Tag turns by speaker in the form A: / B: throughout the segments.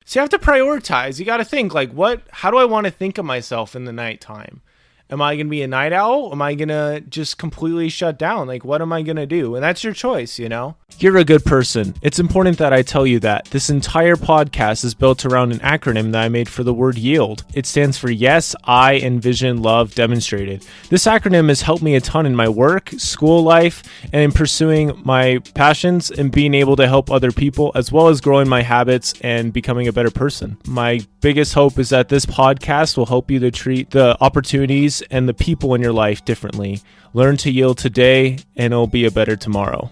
A: So you have to prioritize. You got to think like, how do I want to think of myself in the nighttime? Am I going to be a night owl? Am I going to just completely shut down? Like, what am I going to do? And that's your choice, you know? You're a good person. It's important that I tell you that. This entire podcast is built around an acronym that I made for the word yield. It stands for Yes, I, Envision, Love, Demonstrated. This acronym has helped me a ton in my work, school life, and in pursuing my passions and being able to help other people, as well as growing my habits and becoming a better person. My biggest hope is that this podcast will help you to treat the opportunities and the people in your life differently. Learn to yield today, and it'll be a better tomorrow.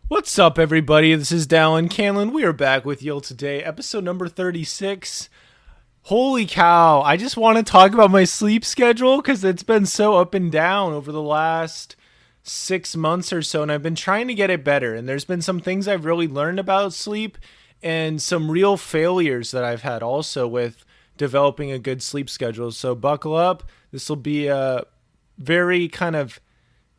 A: What's up, everybody? This is Dallin, Candland. We are back with Yield Today, episode number 36. Holy cow, I just want to talk about my sleep schedule because it's been so up and down over the last 6 months or so, and I've been trying to get it better. And there's been some things I've really learned about sleep and some real failures that I've had also with developing a good sleep schedule. So buckle up. This will be a very kind of,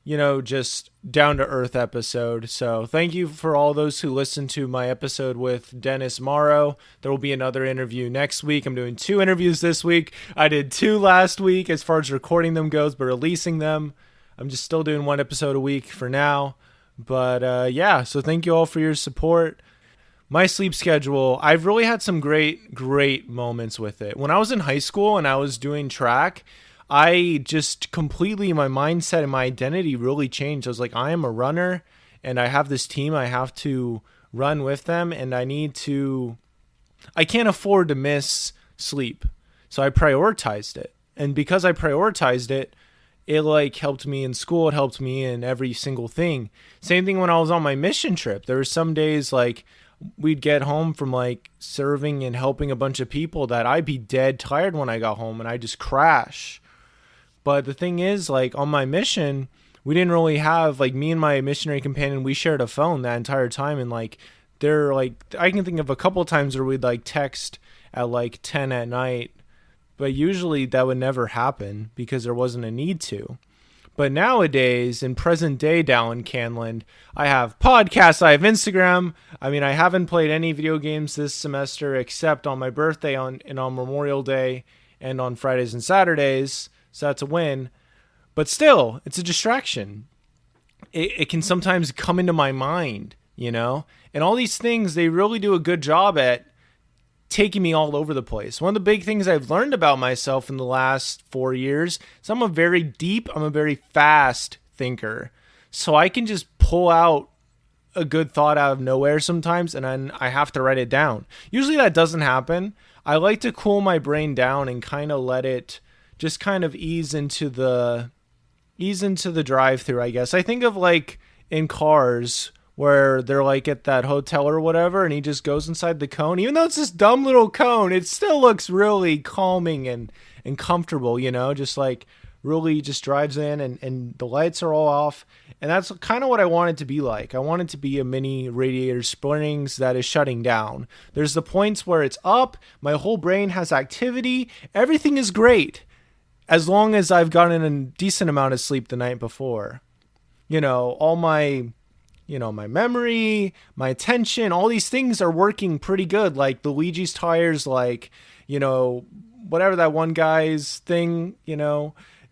A: just down to earth episode. So thank you for all those who listened to my episode with Dennis Morrow. There will be another interview next week. I'm doing 2 interviews this week. I did 2 last week as far as recording them goes, but releasing them, I'm just still doing 1 episode a week for now. But so thank you all for your support. My sleep schedule, I've really had some great moments with it. When I was in high school and I was doing track, I just completely, my mindset and my identity really changed. I was like, I am a runner and I have this team. I have to run with them and I can't afford to miss sleep. So I prioritized it. And because I prioritized it, it helped me in school. It helped me in every single thing. Same thing when I was on my mission trip. There were some days we'd get home from serving and helping a bunch of people that I'd be dead tired when I got home and I just crash. But the thing is, on my mission, we didn't really have, me and my missionary companion, we shared a phone that entire time. And I can think of a couple of times where we'd text at 10 at night. But usually that would never happen because there wasn't a need to. But nowadays, in present day Dallin, Candland, I have podcasts, I have Instagram. I haven't played any video games this semester except on my birthday and on Memorial Day and on Fridays and Saturdays. So that's a win. But still, it's a distraction. It can sometimes come into my mind, And all these things, they really do a good job at taking me all over the place. One of the big things I've learned about myself in the last 4 years is I'm a very fast thinker. So I can just pull out a good thought out of nowhere sometimes, and then I have to write it down. Usually that doesn't happen. I like to cool my brain down and kind of let it just kind of ease into the drive-through, I guess. I think of in cars where they're at that hotel or whatever, and he just goes inside the cone. Even though it's this dumb little cone, it still looks really calming and comfortable, just really just drives in and the lights are all off. And that's kind of what I want it to be like. I want it to be a mini Radiator Springs that is shutting down. There's the points where it's up, my whole brain has activity, everything is great, as long as I've gotten a decent amount of sleep the night before. All my my memory, my attention, all these things are working pretty good. The Luigi's tires, whatever that one guy's thing,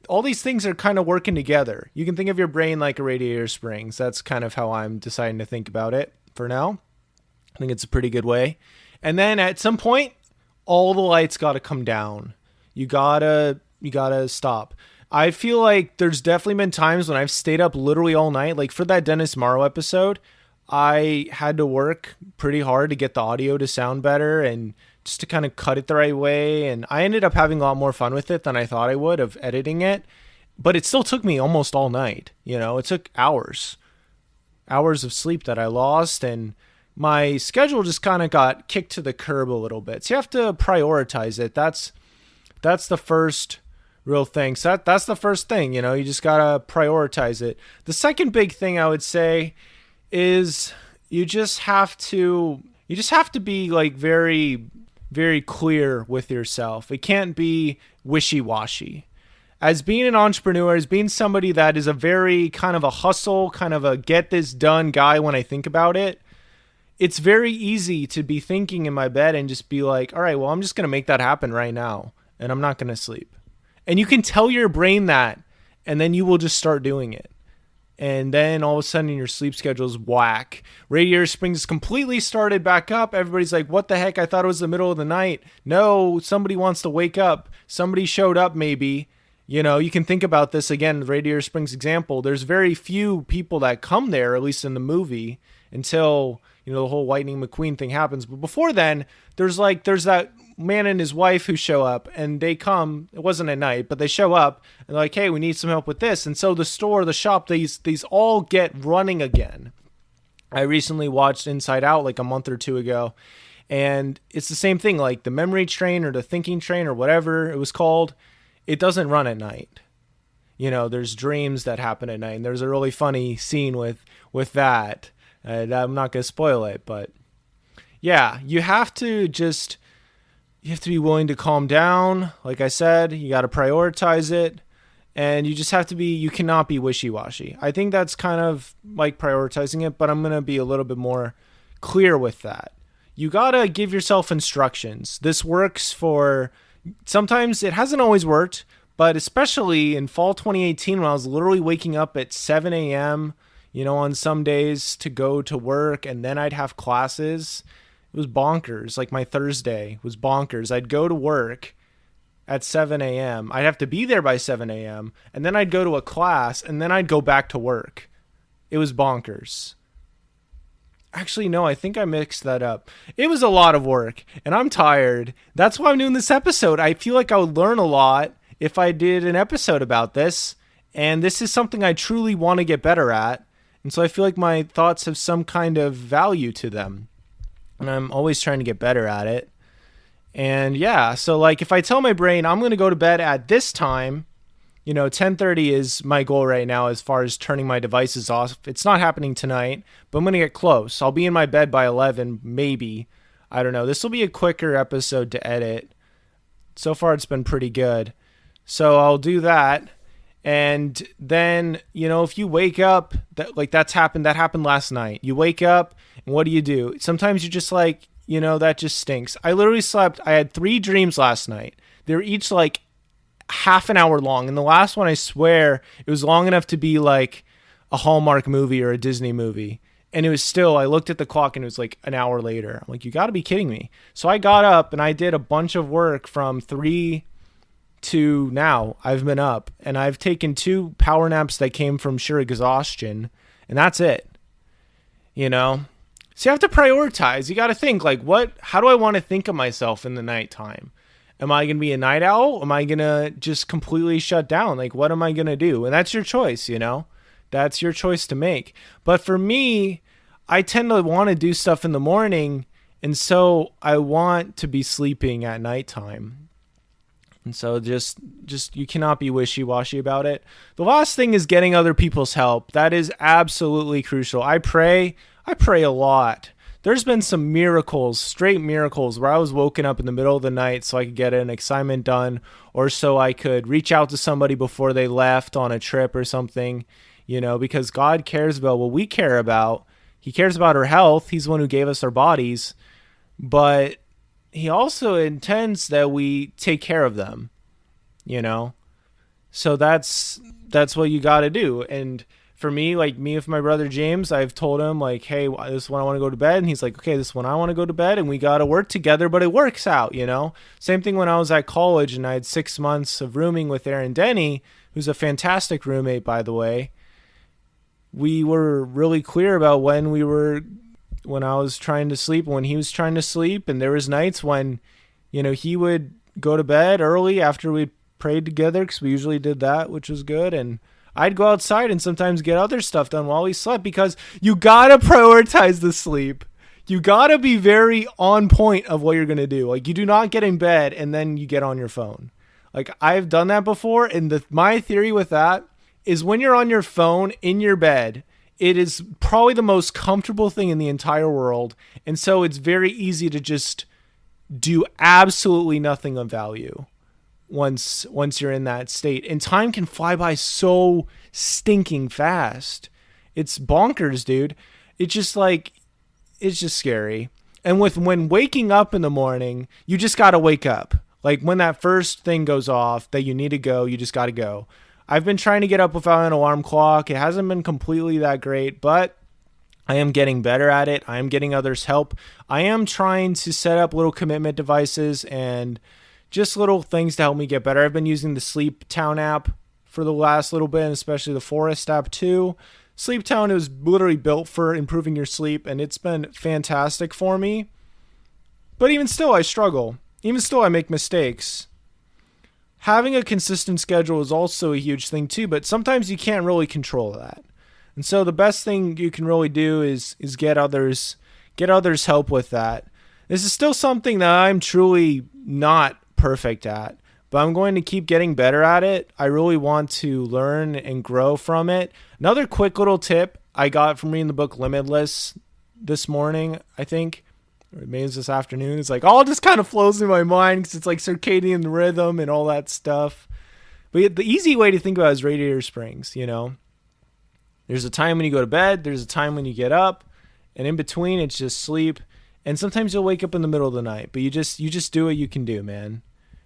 A: all these things are kind of working together. You can think of your brain like a Radiator Springs. That's kind of how I'm deciding to think about it for now. I think it's a pretty good way. And then at some point, all the lights got to come down. You gotta stop. I feel like there's definitely been times when I've stayed up literally all night. For that Dennis Morrow episode, I had to work pretty hard to get the audio to sound better and just to kind of cut it the right way. And I ended up having a lot more fun with it than I thought I would of editing it. But it still took me almost all night. It took hours of sleep that I lost. And my schedule just kind of got kicked to the curb a little bit. So you have to prioritize it. That's the first real thing. So that's the first thing, you just got to prioritize it. The second big thing I would say is you just have to be very, very clear with yourself. It can't be wishy-washy. As being an entrepreneur, as being somebody that is a very kind of a hustle, kind of a get this done guy when I think about it, it's very easy to be thinking in my bed and just be like, all right, well, I'm just going to make that happen right now and I'm not going to sleep. And you can tell your brain that, and then you will just start doing it. And then all of a sudden your sleep schedule is whack. Radiator Springs completely started back up. Everybody's like, what the heck? I thought it was the middle of the night. No, somebody wants to wake up. Somebody showed up maybe. You know, you can think about this again, Radiator Springs example. There's very few people that come there, at least in the movie, until, you know, the whole Lightning McQueen thing happens. But before then, there's that man and his wife who show up, and they come. It wasn't at night, but they show up and they're like, hey, we need some help with this. And so the store, the shop, these all get running again. I recently watched Inside Out like a month or two ago, and it's the same thing. Like the memory train or the thinking train or whatever it was called, it doesn't run at night. You know, there's dreams that happen at night, and there's a really funny scene with that. I'm not going to spoil it, but yeah, you have to be willing to calm down. Like I said, you got to prioritize it, and you cannot be wishy-washy. I think that's kind of like prioritizing it, but I'm going to be a little bit more clear with that. You got to give yourself instructions. This works sometimes it hasn't always worked, but especially in fall 2018 when I was literally waking up at 7 a.m., you know, on some days to go to work, and then I'd have classes. It was bonkers. Like my Thursday was bonkers. I'd go to work at 7 a.m. I'd have to be there by 7 a.m. and then I'd go to a class and then I'd go back to work. It was bonkers. Actually, no, I think I mixed that up. It was a lot of work and I'm tired. That's why I'm doing this episode. I feel like I would learn a lot if I did an episode about this. And this is something I truly want to get better at. And so I feel like my thoughts have some kind of value to them. And I'm always trying to get better at it. And yeah, so like if I tell my brain I'm going to go to bed at this time, you know, 10:30 is my goal right now as far as turning my devices off. It's not happening tonight, but I'm going to get close. I'll be in my bed by 11, maybe. I don't know. This will be a quicker episode to edit. So far it's been pretty good. So I'll do that. And then, you know, if you wake up, that happened last night. You wake up and what do? Sometimes you're just like, you know, that just stinks. I had 3 dreams last night. They're each like half an hour long. And the last one, I swear, it was long enough to be like a Hallmark movie or a Disney movie. And it was still, I looked at the clock and it was like an hour later. I'm like, you got to be kidding me. So I got up and I did a bunch of work from 3 to now. I've been up and I've taken 2 power naps that came from sheer exhaustion, and that's it. You know, so you have to prioritize. You got to think like, how do I want to think of myself in the nighttime? Am I going to be a night owl? Am I going to just completely shut down? Like, what am I going to do? And that's your choice, you know, that's your choice to make. But for me, I tend to want to do stuff in the morning. And so I want to be sleeping at nighttime. And so just you cannot be wishy-washy about it. The last thing is getting other people's help. That is absolutely crucial. I pray a lot. There's been some miracles, straight miracles, where I was woken up in the middle of the night so I could get an assignment done, or so I could reach out to somebody before they left on a trip or something, you know, because God cares about what we care about. He cares about our health. He's the one who gave us our bodies. But he also intends that we take care of them, you know? So that's what you got to do. And for me, like me with my brother James, I've told him like, hey, this is when I want to go to bed. And he's like, okay, this is when I want to go to bed. And we got to work together, but it works out, you know? Same thing when I was at college and I had 6 months of rooming with Aaron Denny, who's a fantastic roommate, by the way. We were really clear about when I was trying to sleep, when he was trying to sleep. And there was nights when, you know, he would go to bed early after we prayed together, because we usually did that, which was good. And I'd go outside and sometimes get other stuff done while he slept, because you got to prioritize the sleep. You got to be very on point of what you're going to do. Like, you do not get in bed and then you get on your phone. Like, I've done that before. And my theory with that is when you're on your phone in your bed, it is probably the most comfortable thing in the entire world. And so it's very easy to just do absolutely nothing of value once you're in that state. And time can fly by so stinking fast. It's bonkers, dude. It's just like, it's just scary. And when waking up in the morning, you just got to wake up. Like when that first thing goes off that you need to go, you just got to go. I've been trying to get up without an alarm clock. It hasn't been completely that great, but I am getting better at it. I am getting others help. I am trying to set up little commitment devices and just little things to help me get better. I've been using the Sleep Town app for the last little bit, and especially the Forest app too. Sleep Town is literally built for improving your sleep, and it's been fantastic for me. But even still, I struggle. Even still, I make mistakes. Having a consistent schedule is also a huge thing too, but sometimes you can't really control that. And so the best thing you can really do is get others help with that. This is still something that I'm truly not perfect at, but I'm going to keep getting better at it. I really want to learn and grow from it. Another quick little tip I got from reading the book Limitless this morning, I think, or maybe it's this afternoon. It's like all just kind of flows in my mind because it's like circadian rhythm and all that stuff. But the easy way to think about it is Radiator Springs, you know. There's a time when you go to bed, there's a time when you get up, and in between it's just sleep. And sometimes you'll wake up in the middle of the night, but you just do what you can do, man.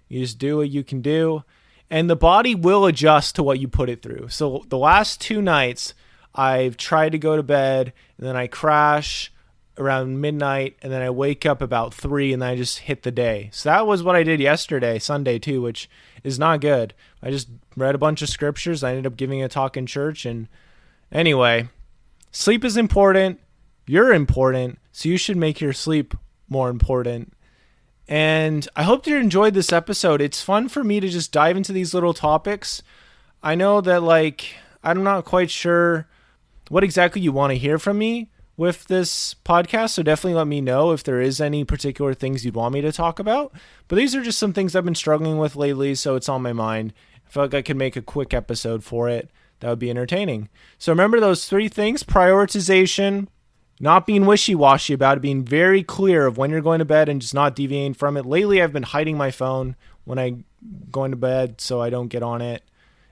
A: You just do what you can do, and the body will adjust to what you put it through. So the last 2 nights, I've tried to go to bed, and then I crash around midnight, and then I wake up about 3, and then I just hit the day. So that was what I did yesterday, Sunday too, which is not good. I just read a bunch of scriptures. I ended up giving a talk in church, and anyway, sleep is important. You're important, so you should make your sleep more important. And I hope you enjoyed this episode. It's fun for me to just dive into these little topics. I know that, I'm not quite sure what exactly you want to hear from me with this podcast, so definitely let me know if there is any particular things you'd want me to talk about. But these are just some things I've been struggling with lately, so it's on my mind. I feel like I could make a quick episode for it. That would be entertaining. So remember those 3 things: prioritization, not being wishy-washy about it, being very clear of when you're going to bed and just not deviating from it. Lately, I've been hiding my phone when I'm going to bed so I don't get on it,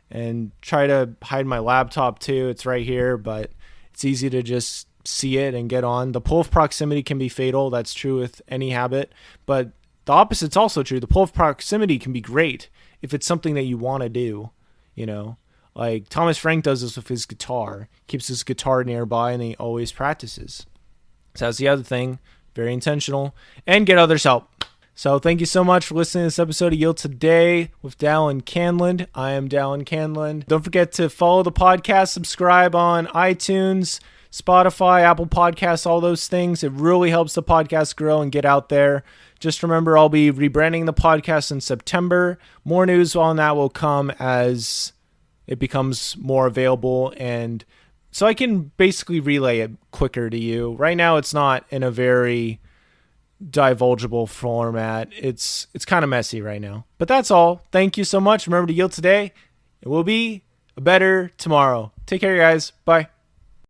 A: and try to hide my laptop too. It's right here, but it's easy to just see it and get on. The pull of proximity can be fatal. That's true with any habit, but the opposite's also true. The pull of proximity can be great if it's something that you want to do, you know. Like Thomas Frank does this with his guitar. Keeps his guitar nearby and he always practices. So that's the other thing. Very intentional. And get others help. So thank you so much for listening to this episode of Yield Today with Dallin Candland. I am Dallin Candland. Don't forget to follow the podcast, subscribe on iTunes, Spotify, Apple Podcasts, all those things. It really helps the podcast grow and get out there. Just remember, I'll be rebranding the podcast in September. More news on that will come as it becomes more available, and so I can basically relay it quicker to you. Right now, it's not in a very divulgeable format. It's kind of messy right now. But that's all. Thank you so much. Remember to yield today. It will be a better tomorrow. Take care, guys. Bye.